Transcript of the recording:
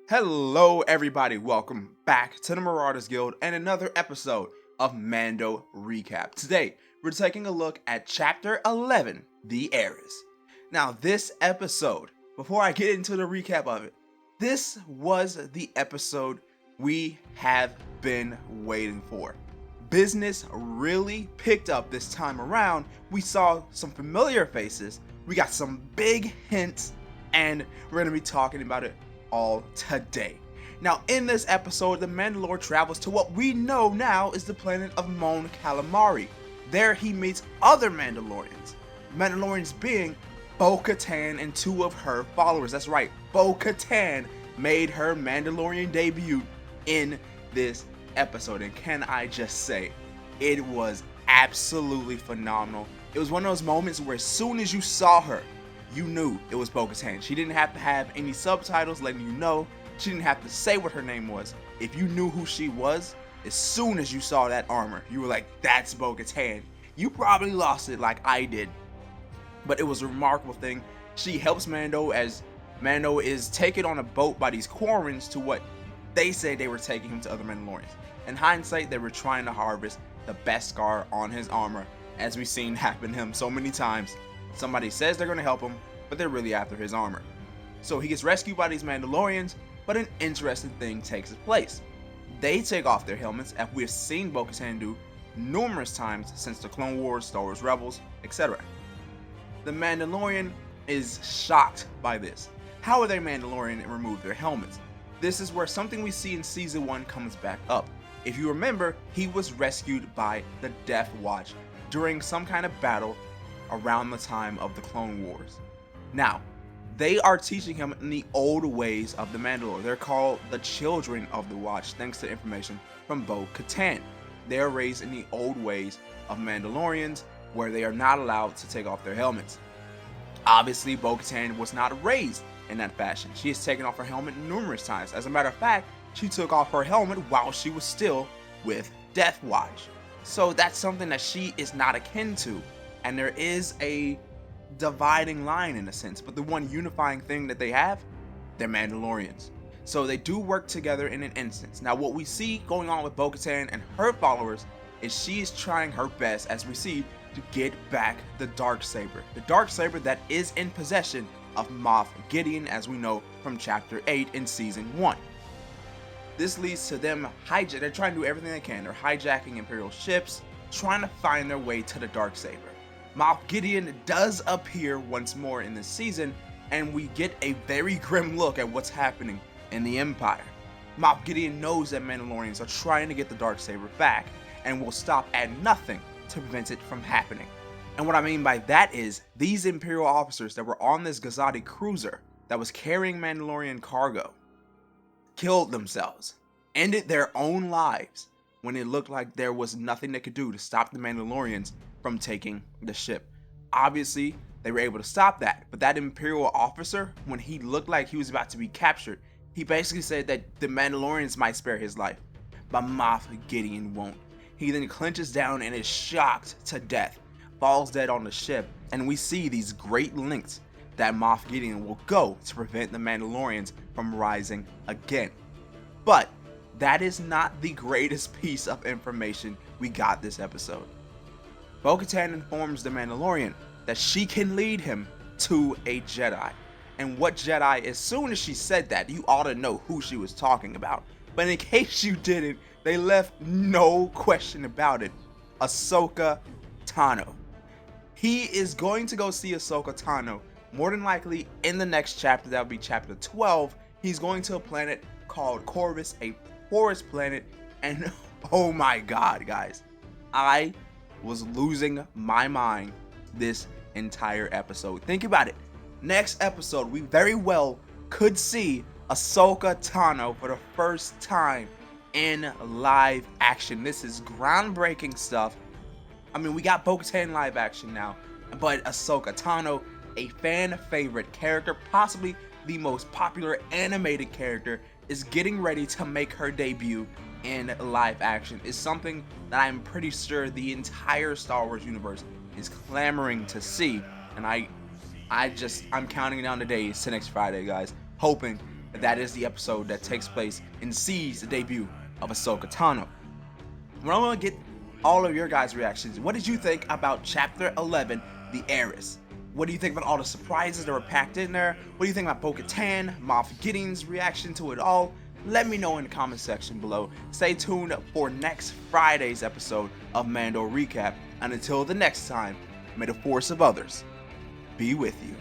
Hello everybody, welcome back to the Marauders Guild and another episode of Mando Recap. Today, we're taking a look at Chapter 11, The Heiress. Now this episode, before I get into the recap of it, this was the episode we have been waiting for. Business really picked up this time around. We saw some familiar faces, we got some big hints, and we're going to be talking about it all today. Now in this episode, the Mandalore travels to what we know now is the planet of Mon Calamari. There he meets other Mandalorians being Bo-Katan and two of her followers. That's right, Bo-Katan made her Mandalorian debut in this episode, and can I just say, it was absolutely phenomenal. It was one of those moments where as soon as you saw her, you knew it was Bo-Katan. She didn't have to have any subtitles letting you know. She didn't have to say what her name was. If you knew who she was, as soon as you saw that armor, you were like, that's Bo-Katan. You probably lost it like I did. But it was a remarkable thing. She helps Mando as Mando is taken on a boat by these Quarrens to what they say they were taking him to other Mandalorians. In hindsight, they were trying to harvest the best scar on his armor, as we've seen happen to him so many times. Somebody says they're going to help him, but they're really after his armor. So he gets rescued by these Mandalorians, but an interesting thing takes place. They take off their helmets, as we have seen Bo-Katan do numerous times since the Clone Wars, Star Wars Rebels, etc. The Mandalorian is shocked by this. How are they Mandalorian and remove their helmets? This is where something we see in Season 1 comes back up. If you remember, he was rescued by the Death Watch during some kind of battle around the time of the Clone Wars. Now, they are teaching him in the old ways of the Mandalore. They're called the Children of the Watch, thanks to information from Bo-Katan. They are raised in the old ways of Mandalorians, where they are not allowed to take off their helmets. Obviously, Bo-Katan was not raised in that fashion. She has taken off her helmet numerous times. As a matter of fact, she took off her helmet while she was still with Death Watch. So that's something that she is not akin to. And there is a dividing line in a sense, but the one unifying thing that they have, they're Mandalorians. So they do work together in an instance. Now what we see going on with Bo-Katan and her followers is she is trying her best, as we see, to get back the Darksaber. The Darksaber that is in possession of Moff Gideon, as we know from Chapter 8 in Season 1. This leads to them they're trying to do everything they can. They're hijacking Imperial ships, trying to find their way to the Darksaber. Moff Gideon does appear once more in this season, and we get a very grim look at what's happening in the Empire. Moff Gideon knows that Mandalorians are trying to get the Darksaber back, and will stop at nothing to prevent it from happening. And what I mean by that is, these Imperial officers that were on this Gazati cruiser that was carrying Mandalorian cargo killed themselves, ended their own lives, when it looked like there was nothing they could do to stop the Mandalorians from taking the ship. Obviously, they were able to stop that, but that Imperial officer, when he looked like he was about to be captured, he basically said that the Mandalorians might spare his life, but Moff Gideon won't. He then clenches down and is shocked to death, falls dead on the ship, and we see these great lengths that Moff Gideon will go to prevent the Mandalorians from rising again. But that is not the greatest piece of information we got this episode. Bo-Katan informs the Mandalorian that she can lead him to a Jedi. And what Jedi, as soon as she said that, you ought to know who she was talking about. But in case you didn't, they left no question about it. Ahsoka Tano. He is going to go see Ahsoka Tano, more than likely in the next chapter. That would be chapter 12. He's going to a planet called Corvus, a forest planet, and oh my god, guys, I was losing my mind this entire episode. Think about it. Next episode, we very well could see Ahsoka Tano for the first time in live action. This is groundbreaking stuff. I mean, we got Bo-Katan live action now, but Ahsoka Tano, a fan favorite character, possibly the most popular animated character, is getting ready to make her debut in live action. Is something that I'm pretty sure the entire Star Wars universe is clamoring to see, and I'm counting down the days to next Friday, guys, hoping that is the episode that takes place and sees the debut of Ahsoka Tano. Well, I'm gonna get all of your guys' reactions. What did you think about Chapter 11, The Heiress? What do you think about all the surprises that were packed in there? What do you think about Bo-Katan, Moff Gideon's reaction to it all? Let me know in the comment section below. Stay tuned for next Friday's episode of Mando Recap. And until the next time, may the force of others be with you.